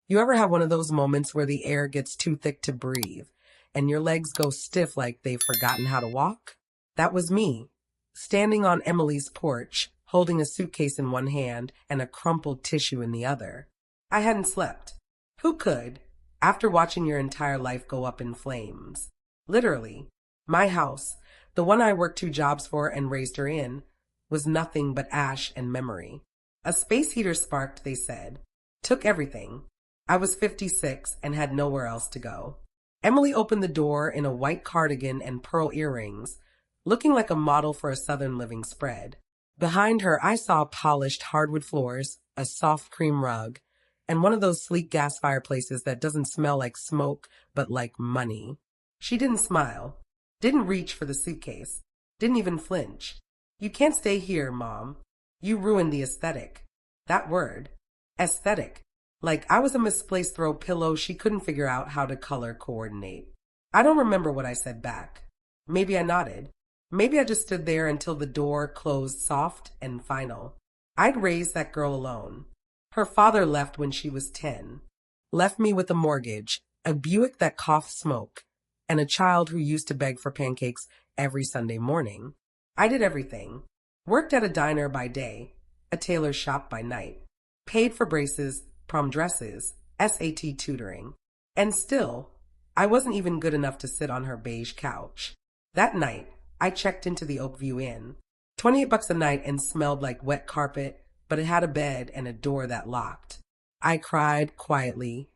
You ever have one of those moments where the air gets too thick to breathe and your legs go stiff like they've forgotten how to walk? That was me, standing on Emily's porch, holding a suitcase in one hand and a crumpled tissue in the other. I hadn't slept. Who could, after watching your entire life go up in flames? Literally, my house, the one I worked 2 jobs for and raised her in, was nothing but ash and memory. A space heater sparked, they said. Took everything. I was 56 and had nowhere else to go. Emily opened the door in a white cardigan and pearl earrings, looking like a model for a Southern Living spread. Behind her, I saw polished hardwood floors, a soft cream rug, and one of those sleek gas fireplaces that doesn't smell like smoke, but like money. She didn't smile, didn't reach for the suitcase, didn't even flinch. You can't stay here, Mom. You ruined the aesthetic. That word. Aesthetic. Like I was a misplaced throw pillow she couldn't figure out how to color coordinate. I don't remember what I said back. Maybe I nodded. Maybe I just stood there until the door closed soft and final. I'd raised that girl alone. Her father left when she was 10. Left me with a mortgage, a Buick that coughed smoke, and a child who used to beg for pancakes every Sunday morning. I did everything. Worked at a diner by day, a tailor's shop by night. Paid for braces, prom dresses, SAT tutoring. And still, I wasn't even good enough to sit on her beige couch. That night, I checked into the Oakview Inn. $28 a night and smelled like wet carpet, but it had a bed and a door that locked. I cried quietly,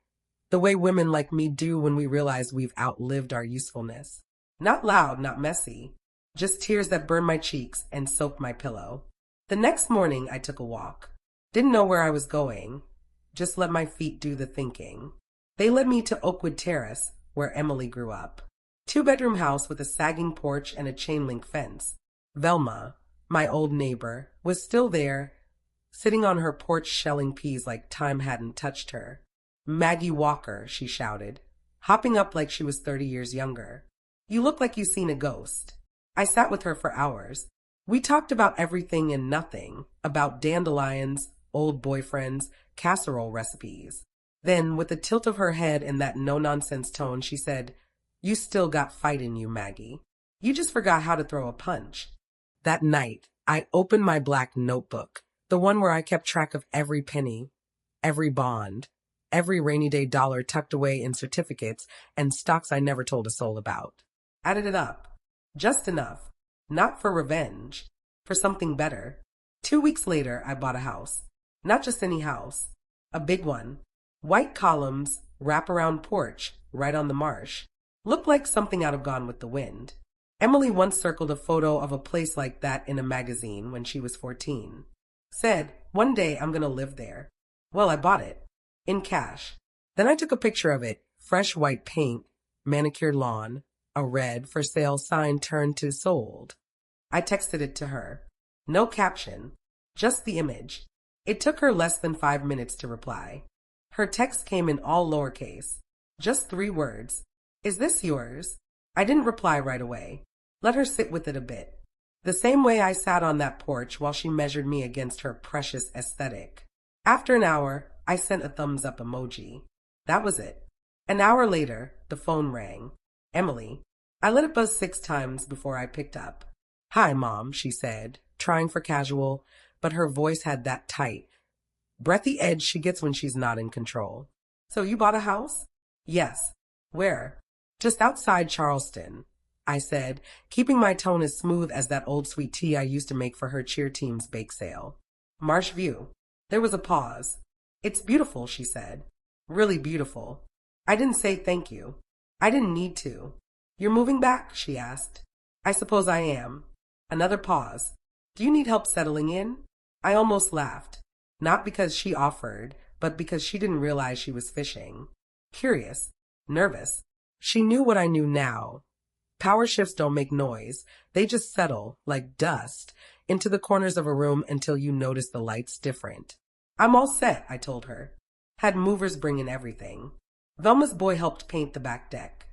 the way women like me do when we realize we've outlived our usefulness. Not loud, not messy, just tears that burned my cheeks and soaked my pillow. The next morning, I took a walk. Didn't know where I was going. Just let my feet do the thinking. They led me to Oakwood Terrace, where Emily grew up. 2-bedroom house with a sagging porch and a chain-link fence. Velma, my old neighbor, was still there, sitting on her porch shelling peas like time hadn't touched her. Maggie Walker, she shouted, hopping up like she was 30 years younger. You look like you've seen a ghost. I sat with her for hours. We talked about everything and nothing, about dandelions, old boyfriends, casserole recipes. Then, with a tilt of her head and that no-nonsense tone, she said, "You still got fight in you, Maggie. You just forgot how to throw a punch." That night, I opened my black notebook, the one where I kept track of every penny, every bond, every rainy day dollar tucked away in certificates and stocks I never told a soul about. Added it up. Just enough. Not for revenge. For something better. 2 weeks later, I bought a house. Not just any house. A big one. White columns, wraparound porch, right on the marsh. Looked like something out of Gone with the Wind. Emily once circled a photo of a place like that in a magazine when she was 14. Said, "One day I'm gonna live there." Well, I bought it. In cash. Then I took a picture of it. Fresh white paint, manicured lawn, a red for sale sign turned to sold. I texted it to her. No caption. Just the image. It took her less than 5 minutes to reply. Her text came in all lowercase. Just 3 words. "Is this yours?" I didn't reply right away. Let her sit with it a bit. The same way I sat on that porch while she measured me against her precious aesthetic. After an hour, I sent a thumbs up emoji. That was it. An hour later, the phone rang. Emily. I let it buzz 6 times before I picked up. "Hi, Mom," she said, trying for casual, but her voice had that tight, breathy edge she gets when she's not in control. "So you bought a house?" "Yes." "Where?" "Just outside Charleston," I said, keeping my tone as smooth as that old sweet tea I used to make for her cheer team's bake sale. "Marsh View." There was a pause. "It's beautiful," she said. "Really beautiful." I didn't say thank you. I didn't need to. "You're moving back?" she asked. "I suppose I am." Another pause. "Do you need help settling in?" I almost laughed. Not because she offered, but because she didn't realize she was fishing. Curious. Nervous. She knew what I knew now. Power shifts don't make noise. They just settle, like dust, into the corners of a room until you notice the lights different. "I'm all set," I told her. Had movers bring in everything. Velma's boy helped paint the back deck.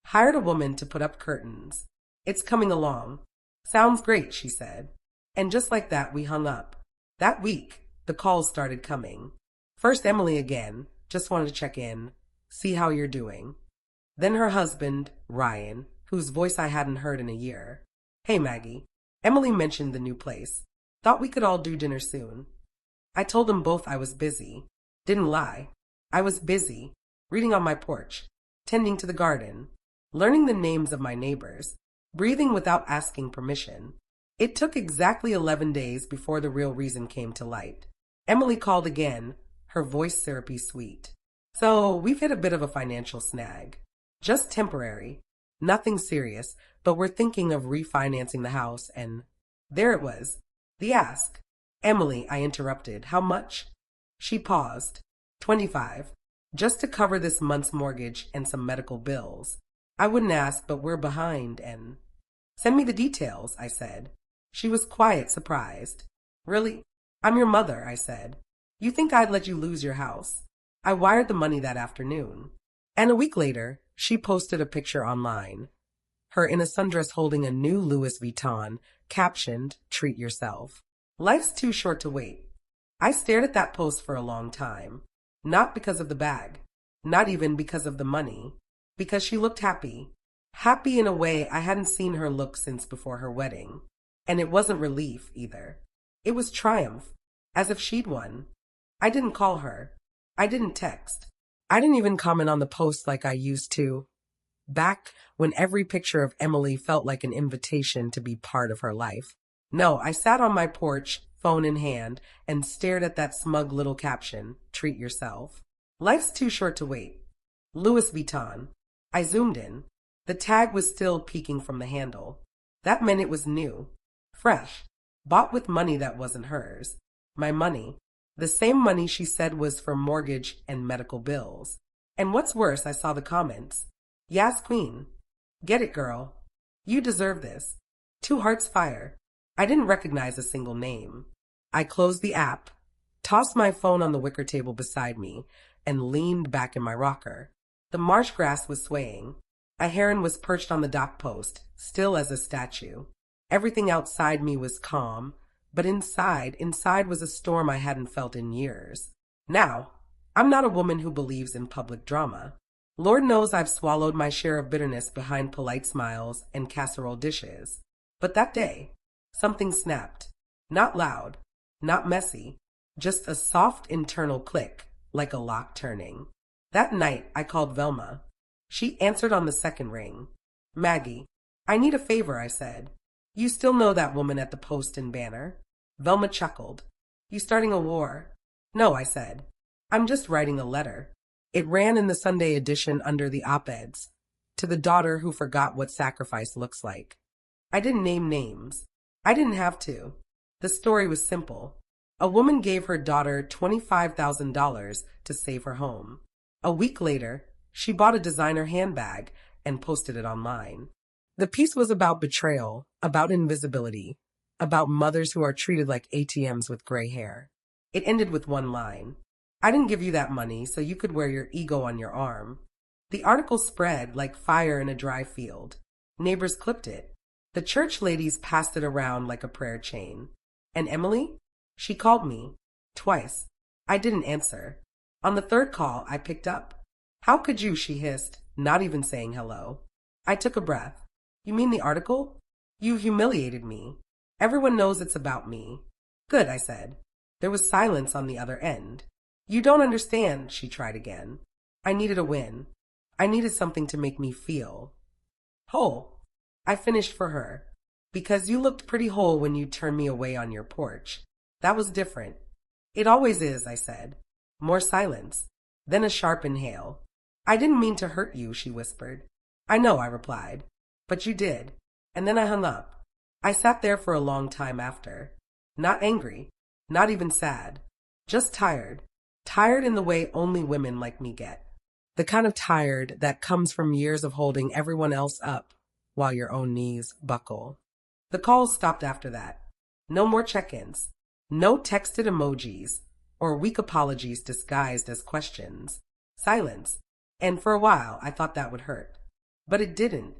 Hired a woman to put up curtains. "It's coming along." "Sounds great," she said. And just like that, we hung up. That week, the calls started coming. First Emily again, Just wanted to check in, see how you're doing. Then her husband, Ryan, whose voice I hadn't heard in a year. Hey, Maggie. Emily mentioned the new place. Thought we could all do dinner soon. I told them both I was busy. Didn't lie. I was busy, reading on my porch, tending to the garden, learning the names of my neighbors, breathing without asking permission. It took exactly 11 days before the real reason came to light. Emily called again, her voice syrupy sweet. So we've hit a bit of a financial snag. Just temporary. Nothing serious, but we're thinking of refinancing the house and… There it was. The ask. Emily, I interrupted. How much? She paused. 25. Just to cover this month's mortgage and some medical bills. I wouldn't ask, but we're behind and… Send me the details, I said. She was quiet, surprised. Really? I'm your mother, I said. You think I'd let you lose your house? I wired the money that afternoon. And a week later, she posted a picture online. Her in a sundress holding a new Louis Vuitton, captioned, Treat yourself. Life's too short to wait. I stared at that post for a long time. Not because of the bag. Not even because of the money. Because she looked happy. Happy in a way I hadn't seen her look since before her wedding. And it wasn't relief, either. It was triumph. As if she'd won. I didn't call her. I didn't text. I didn't even comment on the post like I used to. Back when every picture of Emily felt like an invitation to be part of her life. No, I sat on my porch, phone in hand, and stared at that smug little caption, Treat yourself. Life's too short to wait. Louis Vuitton. I zoomed in. The tag was still peeking from the handle. That meant it was new. Fresh. Bought with money that wasn't hers. My money. The same money she said was for mortgage and medical bills. And what's worse, I saw the comments. Yas Queen. Get it, girl. You deserve this. 2 hearts fire. I didn't recognize a single name. I closed the app, tossed my phone on the wicker table beside me, and leaned back in my rocker. The marsh grass was swaying. A heron was perched on the dock post, still as a statue. Everything outside me was calm, but inside was a storm I hadn't felt in years. Now, I'm not a woman who believes in public drama. Lord knows I've swallowed my share of bitterness behind polite smiles and casserole dishes. But that day, something snapped. Not loud, not messy, just a soft internal click, like a lock turning. That night, I called Velma. She answered on the second ring. Maggie, I need a favor, I said. You still know that woman at the Post and Banner? Velma chuckled. You starting a war? No, I said. I'm just writing a letter. It ran in the Sunday edition under the op-eds. To the daughter who forgot what sacrifice looks like. I didn't name names. I didn't have to. The story was simple. A woman gave her daughter $25,000 to save her home. A week later, she bought a designer handbag and posted it online. The piece was about betrayal, about invisibility, about mothers who are treated like ATMs with gray hair. It ended with one line. I didn't give you that money so you could wear your ego on your arm. The article spread like fire in a dry field. Neighbors clipped it. The church ladies passed it around like a prayer chain. And Emily? She called me. Twice. I didn't answer. On the third call, I picked up. How could you, she hissed, not even saying hello. I took a breath. You mean the article? You humiliated me. Everyone knows it's about me. Good, I said. There was silence on the other end. You don't understand, she tried again. I needed a win. I needed something to make me feel whole. I finished for her. Because you looked pretty whole when you turned me away on your porch. That was different. It always is, I said. More silence. Then a sharp inhale. I didn't mean to hurt you, she whispered. I know, I replied. But you did. And then I hung up. I sat there for a long time after. Not angry. Not even sad. Just tired. Tired in the way only women like me get. The kind of tired that comes from years of holding everyone else up while your own knees buckle. The calls stopped after that. No more check-ins. No texted emojis or weak apologies disguised as questions. Silence. And for a while, I thought that would hurt. But it didn't.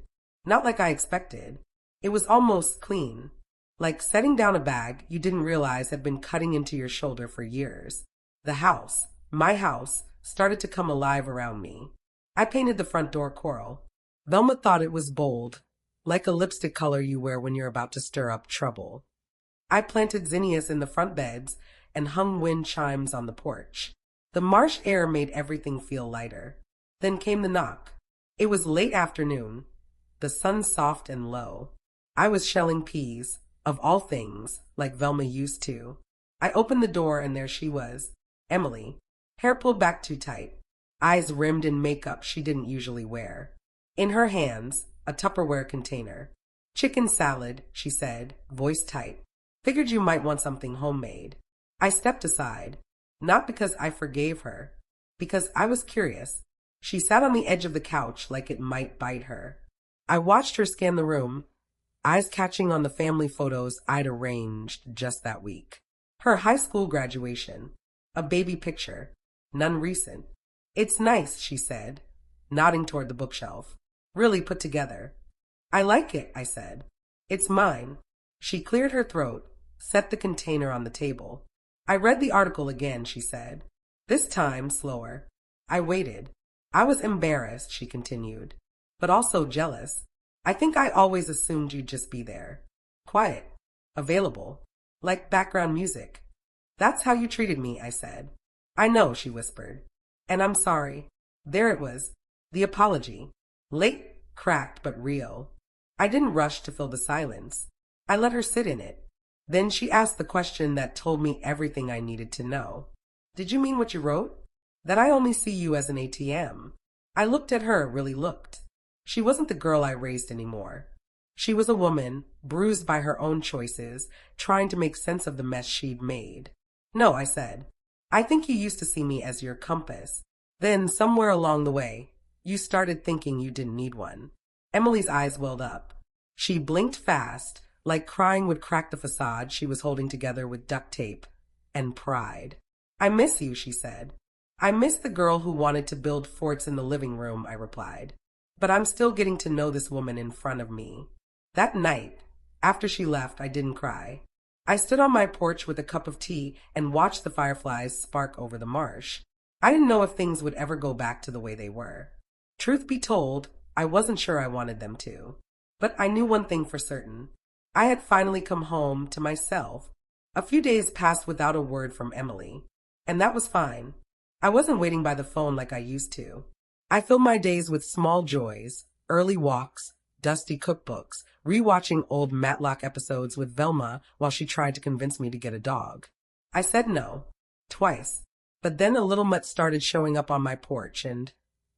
Not like I expected. It was almost clean. Like setting down a bag you didn't realize had been cutting into your shoulder for years. The house, my house, started to come alive around me. I painted the front door coral. Velma thought it was bold, like a lipstick color you wear when you're about to stir up trouble. I planted zinnias in the front beds and hung wind chimes on the porch. The marsh air made everything feel lighter. Then came the knock. It was late afternoon, the sun soft and low. I was shelling peas, of all things, like Velma used to. I opened the door and there she was, Emily, hair pulled back too tight, eyes rimmed in makeup she didn't usually wear. In her hands, a Tupperware container. Chicken salad, she said, voice tight. Figured you might want something homemade. I stepped aside, not because I forgave her, because I was curious. She sat on the edge of the couch like it might bite her. I watched her scan the room, eyes catching on the family photos I'd arranged just that week. Her high school graduation, a baby picture, none recent. It's nice, she said, nodding toward the bookshelf. Really put together. I like it, I said. It's mine. She cleared her throat, set the container on the table. I read the article again, she said. This time slower. I waited. I was embarrassed, she continued, but also jealous. I think I always assumed you'd just be there. Quiet. Available. Like background music. That's how you treated me, I said. I know, she whispered. And I'm sorry. There it was. The apology. Late, cracked, but real. I didn't rush to fill the silence. I let her sit in it. Then she asked the question that told me everything I needed to know. Did you mean what you wrote? That I only see you as an ATM. I looked at her, really looked. She wasn't the girl I raised anymore. She was a woman, bruised by her own choices, trying to make sense of the mess she'd made. No, I said. I think you used to see me as your compass. Then, somewhere along the way, you started thinking you didn't need one. Emily's eyes welled up. She blinked fast, like crying would crack the facade she was holding together with duct tape and pride. I miss you, she said. I miss the girl who wanted to build forts in the living room, I replied. But I'm still getting to know this woman in front of me. That night, after she left, I didn't cry. I stood on my porch with a cup of tea and watched the fireflies spark over the marsh. I didn't know if things would ever go back to the way they were. Truth be told, I wasn't sure I wanted them to. But I knew one thing for certain. I had finally come home to myself. A few days passed without a word from Emily, and that was fine. I wasn't waiting by the phone like I used to. I filled my days with small joys, early walks, dusty cookbooks, rewatching old Matlock episodes with Velma while she tried to convince me to get a dog. I said no, twice, but then a little mutt started showing up on my porch and,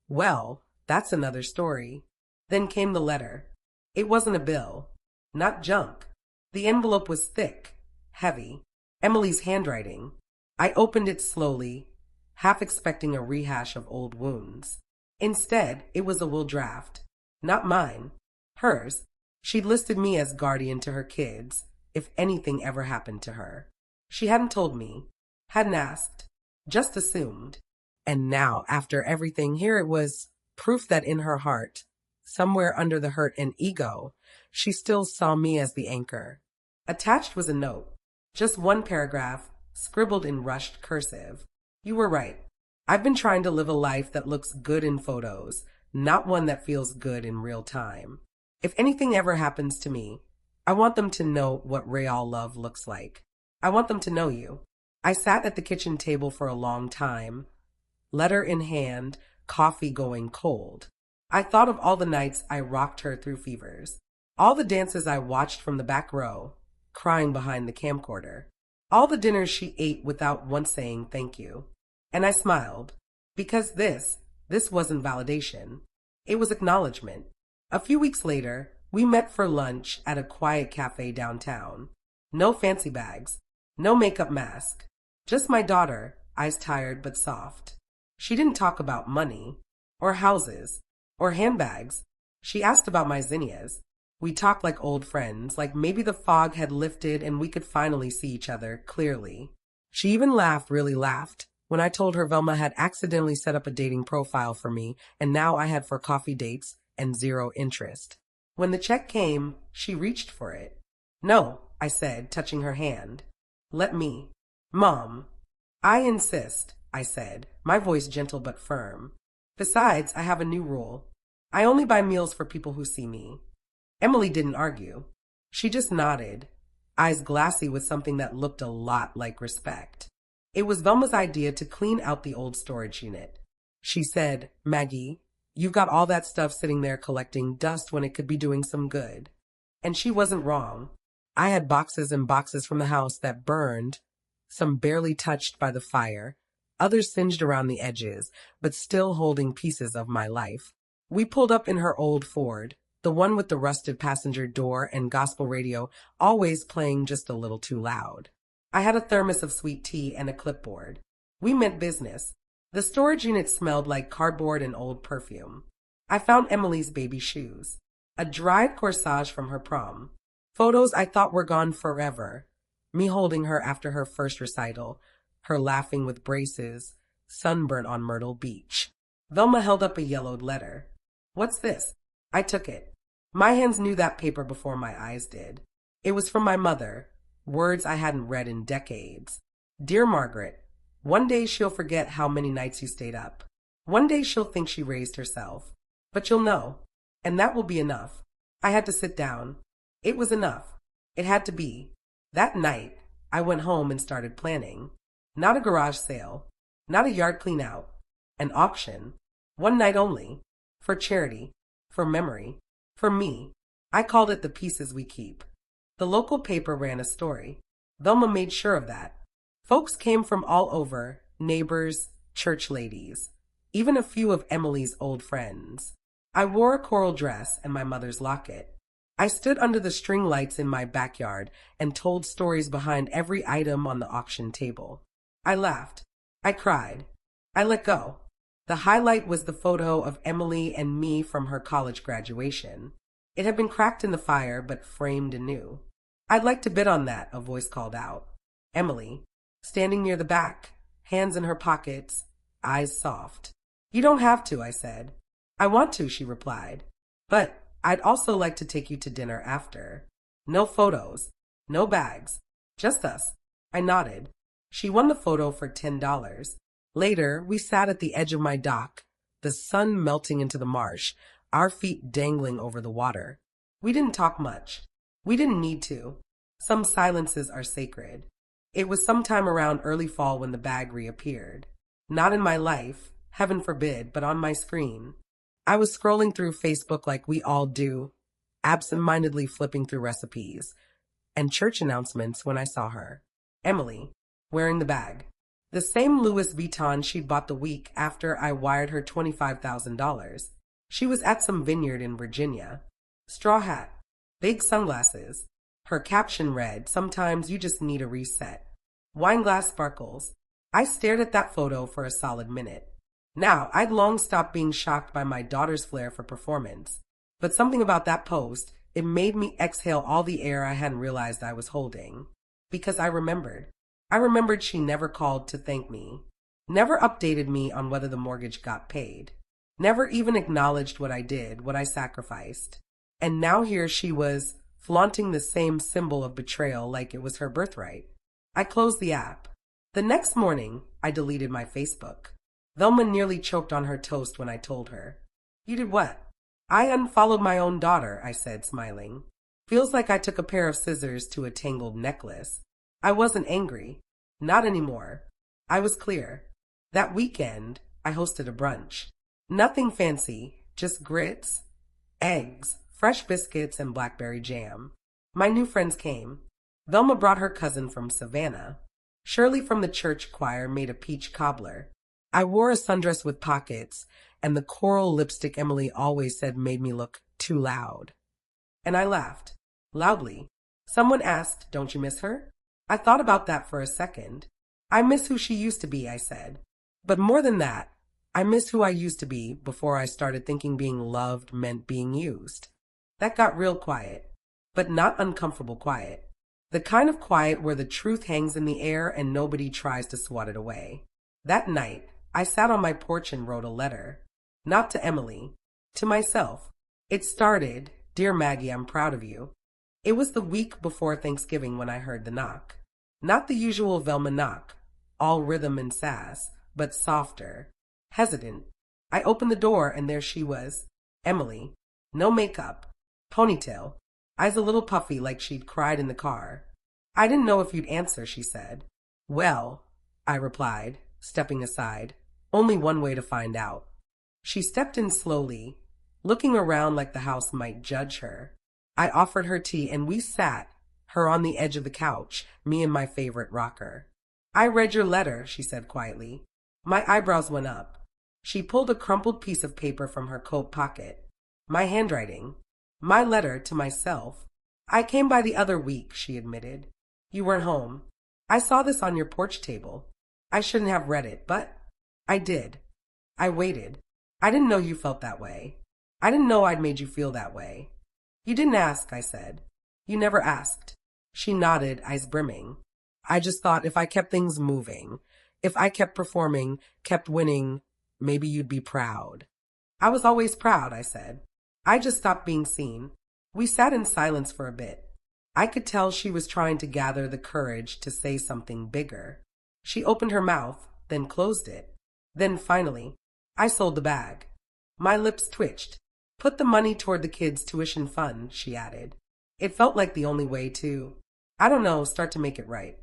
well, that's another story. Then came the letter. It wasn't a bill, not junk. The envelope was thick, heavy, Emily's handwriting. I opened it slowly, half expecting a rehash of old wounds. Instead, it was a will draft. Not mine. Hers. She'd listed me as guardian to her kids, if anything ever happened to her. She hadn't told me, hadn't asked, just assumed. And now, after everything, here it was, proof that in her heart, somewhere under the hurt and ego, she still saw me as the anchor. Attached was a note, just one paragraph, scribbled in rushed cursive. You were right. I've been trying to live a life that looks good in photos, not one that feels good in real time. If anything ever happens to me, I want them to know what real love looks like. I want them to know you. I sat at the kitchen table for a long time, letter in hand, coffee going cold. I thought of all the nights I rocked her through fevers, all the dances I watched from the back row, crying behind the camcorder, all the dinners she ate without once saying thank you. And I smiled, because this wasn't validation. It was acknowledgement. A few weeks later, we met for lunch at a quiet cafe downtown. No fancy bags, no makeup mask, just my daughter, eyes tired but soft. She didn't talk about money, or houses, or handbags. She asked about my zinnias. We talked like old friends, like maybe the fog had lifted and we could finally see each other clearly. She even laughed, really laughed, when I told her Velma had accidentally set up a dating profile for me and now I had for coffee dates and zero interest. When the check came, she reached for it. No, I said, touching her hand. Let me. Mom, I insist. I said, my voice gentle but firm. Besides, I have a new rule. I only buy meals for people who see me. Emily didn't argue. She just nodded, eyes glassy with something that looked a lot like respect. It was Velma's idea to clean out the old storage unit. She said, Maggie, you've got all that stuff sitting there collecting dust when it could be doing some good. And she wasn't wrong. I had boxes and boxes from the house that burned, some barely touched by the fire, others singed around the edges, but still holding pieces of my life. We pulled up in her old Ford, the one with the rusted passenger door and gospel radio always playing just a little too loud. I had a thermos of sweet tea and a clipboard. We meant business. The storage unit smelled like cardboard and old perfume. I found Emily's baby shoes, a dried corsage from her prom, photos I thought were gone forever, me holding her after her first recital, her laughing with braces, sunburnt on Myrtle Beach. Velma held up a yellowed letter. What's this? I took it. My hands knew that paper before my eyes did. It was from my mother, words I hadn't read in decades. Dear Margaret, one day she'll forget how many nights you stayed up. One day she'll think she raised herself. But you'll know, and that will be enough. I had to sit down. It was enough. It had to be. That night, I went home and started planning. Not a garage sale, not a yard clean out, an auction. One night only. For charity, for memory, for me. I called it The Pieces We Keep. The local paper ran a story. Velma made sure of that. Folks came from all over, neighbors, church ladies, even a few of Emily's old friends. I wore a coral dress and my mother's locket. I stood under the string lights in my backyard and told stories behind every item on the auction table. I laughed. I cried. I let go. The highlight was the photo of Emily and me from her college graduation. It had been cracked in the fire, but framed anew. I'd like to bid on that, a voice called out. Emily, standing near the back, hands in her pockets, eyes soft. You don't have to, I said. I want to, she replied. But I'd also like to take you to dinner after. No photos, no bags, just us. I nodded. She won the photo for $10. Later, we sat at the edge of my dock, the sun melting into the marsh, our feet dangling over the water. We didn't talk much. We didn't need to. Some silences are sacred. It was sometime around early fall when the bag reappeared. Not in my life, heaven forbid, but on my screen. I was scrolling through Facebook like we all do, absent-mindedly flipping through recipes and church announcements when I saw her. Emily, wearing the bag. The same Louis Vuitton she'd bought the week after I wired her $25,000. She was at some vineyard in Virginia. Straw hat, big sunglasses. Her caption read, "Sometimes you just need a reset." Wine glass sparkles. I stared at that photo for a solid minute. Now, I'd long stopped being shocked by my daughter's flair for performance. But something about that post, it made me exhale all the air I hadn't realized I was holding. Because I remembered. I remembered she never called to thank me. Never updated me on whether the mortgage got paid. Never even acknowledged what I did, what I sacrificed. And now here she was, flaunting the same symbol of betrayal like it was her birthright. I closed the app. The next morning, I deleted my Facebook. Velma nearly choked on her toast when I told her. You did what? I unfollowed my own daughter, I said, smiling. Feels like I took a pair of scissors to a tangled necklace. I wasn't angry. Not anymore. I was clear. That weekend, I hosted a brunch. Nothing fancy, just grits, eggs, fresh biscuits, and blackberry jam. My new friends came. Velma brought her cousin from Savannah. Shirley from the church choir made a peach cobbler. I wore a sundress with pockets, and the coral lipstick Emily always said made me look too loud. And I laughed. Loudly. Someone asked, "Don't you miss her?" I thought about that for a second. I miss who she used to be, I said. But more than that, I miss who I used to be before I started thinking being loved meant being used. That got real quiet, but not uncomfortable quiet. The kind of quiet where the truth hangs in the air and nobody tries to swat it away. That night, I sat on my porch and wrote a letter. Not to Emily, to myself. It started, "Dear Maggie, I'm proud of you." It was the week before Thanksgiving when I heard the knock. Not the usual Velma knock, all rhythm and sass, but softer. Hesitant. I opened the door and there she was. Emily. No makeup. Ponytail. Eyes a little puffy like she'd cried in the car. I didn't know if you'd answer, she said. Well, I replied, stepping aside. Only one way to find out. She stepped in slowly, looking around like the house might judge her. I offered her tea and we sat, her on the edge of the couch, me in my favorite rocker. I read your letter, she said quietly. My eyebrows went up. She pulled a crumpled piece of paper from her coat pocket. My handwriting. My letter to myself. I came by the other week, she admitted. You weren't home. I saw this on your porch table. I shouldn't have read it, but I did. I waited. I didn't know you felt that way. I didn't know I'd made you feel that way. You didn't ask, I said. You never asked. She nodded, eyes brimming. I just thought if I kept things moving, if I kept performing, kept winning, maybe you'd be proud. I was always proud, I said. I just stopped being seen. We sat in silence for a bit. I could tell she was trying to gather the courage to say something bigger. She opened her mouth, then closed it. Then finally, I sold the bag. My lips twitched. Put the money toward the kids' tuition fund, she added. It felt like the only way to, I don't know, start to make it right.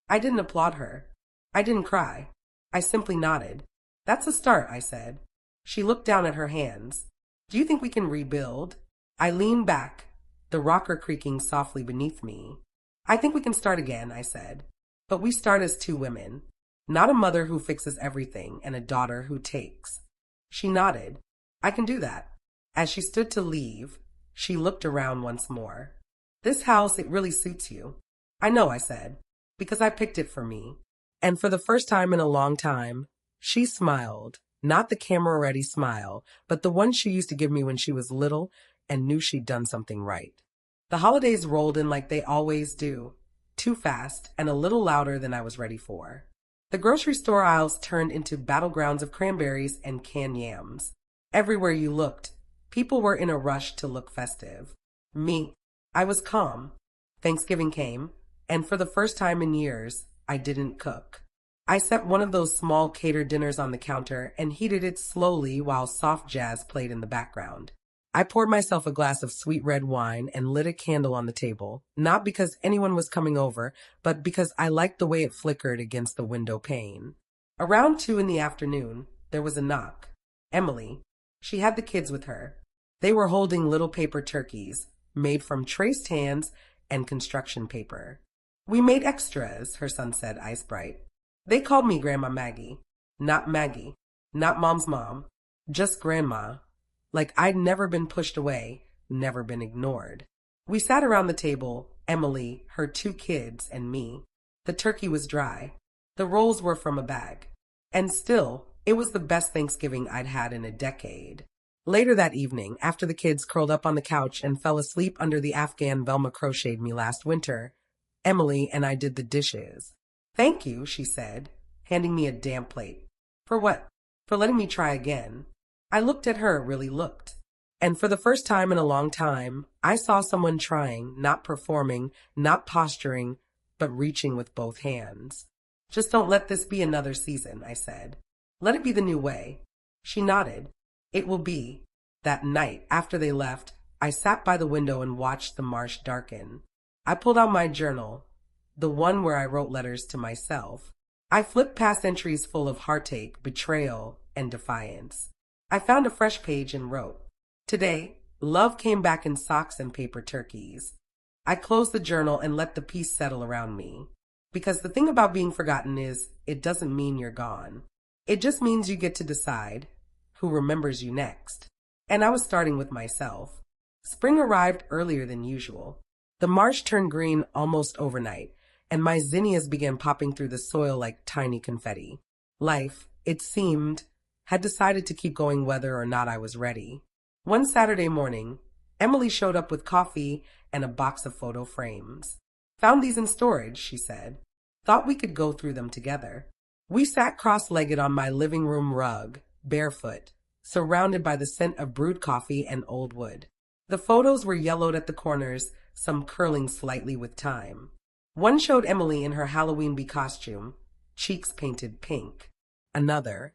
I didn't applaud her. I didn't cry. I simply nodded. That's a start, I said. She looked down at her hands. Do you think we can rebuild? I leaned back, the rocker creaking softly beneath me. I think we can start again, I said. But we start as two women. Not a mother who fixes everything and a daughter who takes. She nodded. I can do that. As she stood to leave, she looked around once more. This house, it really suits you. I know, I said, because I picked it for me. And for the first time in a long time, she smiled. Not the camera-ready smile, but the one she used to give me when she was little and knew she'd done something right. The holidays rolled in like they always do, too fast and a little louder than I was ready for. The grocery store aisles turned into battlegrounds of cranberries and canned yams. Everywhere you looked, people were in a rush to look festive. Me, I was calm. Thanksgiving came, and for the first time in years, I didn't cook. I set one of those small catered dinners on the counter and heated it slowly while soft jazz played in the background. I poured myself a glass of sweet red wine and lit a candle on the table, not because anyone was coming over, but because I liked the way it flickered against the window pane. Around 2 in the afternoon, there was a knock. Emily. She had the kids with her. They were holding little paper turkeys, made from traced hands and construction paper. We made extras, her son said, eyes bright. They called me Grandma Maggie. Not Maggie. Not Mom's mom. Just Grandma. Like I'd never been pushed away, never been ignored. We sat around the table, Emily, her 2 kids, and me. The turkey was dry. The rolls were from a bag. And still, it was the best Thanksgiving I'd had in a decade. Later that evening, after the kids curled up on the couch and fell asleep under the Afghan Velma crocheted me last winter, Emily and I did the dishes. Thank you, she said, handing me a damp plate. For what? For letting me try again. I looked at her, really looked. And for the first time in a long time, I saw someone trying, not performing, not posturing, but reaching with both hands. Just don't let this be another season, I said. Let it be the new way. She nodded. It will be. That night, after they left, I sat by the window and watched the marsh darken. I pulled out my journal, the one where I wrote letters to myself. I flipped past entries full of heartache, betrayal, and defiance. I found a fresh page and wrote, Today, love came back in socks and paper turkeys. I closed the journal and let the peace settle around me. Because the thing about being forgotten is, it doesn't mean you're gone. It just means you get to decide who remembers you next. And I was starting with myself. Spring arrived earlier than usual. The marsh turned green almost overnight, and my zinnias began popping through the soil like tiny confetti. Life, it seemed, had decided to keep going whether or not I was ready. One Saturday morning, Emily showed up with coffee and a box of photo frames. Found these in storage, she said. Thought we could go through them together. We sat cross-legged on my living room rug, barefoot, surrounded by the scent of brewed coffee and old wood. The photos were yellowed at the corners, some curling slightly with time. One showed Emily in her Halloween bee costume, cheeks painted pink. Another.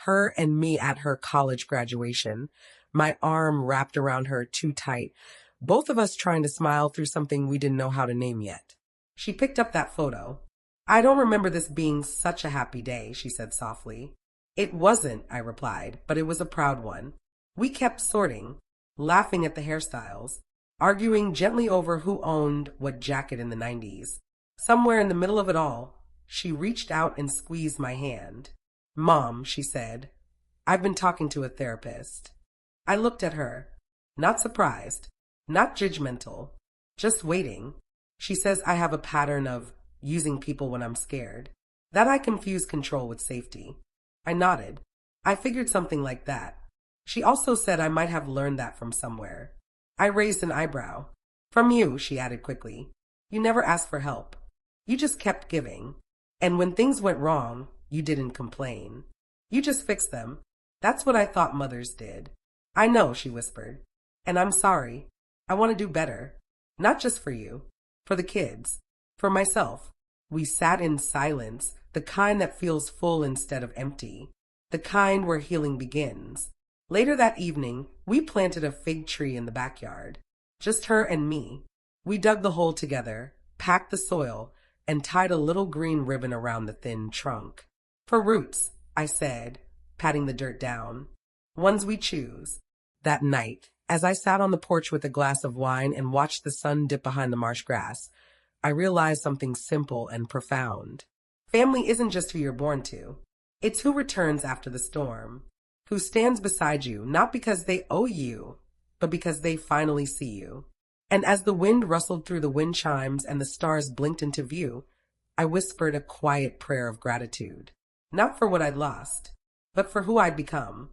Her and me at her college graduation, my arm wrapped around her too tight, both of us trying to smile through something we didn't know how to name yet. She picked up that photo. I don't remember this being such a happy day, she said softly. It wasn't, I replied, but it was a proud one. We kept sorting, laughing at the hairstyles, arguing gently over who owned what jacket in the 90s. Somewhere in the middle of it all, she reached out and squeezed my hand. Mom, she said, I've been talking to a therapist. I looked at her, not surprised, not judgmental, just waiting. She says I have a pattern of using people when I'm scared, that I confuse control with safety. I nodded. I figured something like that. She also said I might have learned that from somewhere. I raised an eyebrow. From you, she added quickly. You never asked for help. You just kept giving. And when things went wrong, you didn't complain. You just fixed them. That's what I thought mothers did. I know, she whispered. And I'm sorry. I want to do better. Not just for you. For the kids. For myself. We sat in silence, the kind that feels full instead of empty. The kind where healing begins. Later that evening, we planted a fig tree in the backyard. Just her and me. We dug the hole together, packed the soil, and tied a little green ribbon around the thin trunk. For roots, I said, patting the dirt down. Ones we choose. That night, as I sat on the porch with a glass of wine and watched the sun dip behind the marsh grass, I realized something simple and profound. Family isn't just who you're born to. It's who returns after the storm. Who stands beside you, not because they owe you, but because they finally see you. And as the wind rustled through the wind chimes and the stars blinked into view, I whispered a quiet prayer of gratitude. Not for what I'd lost, but for who I'd become.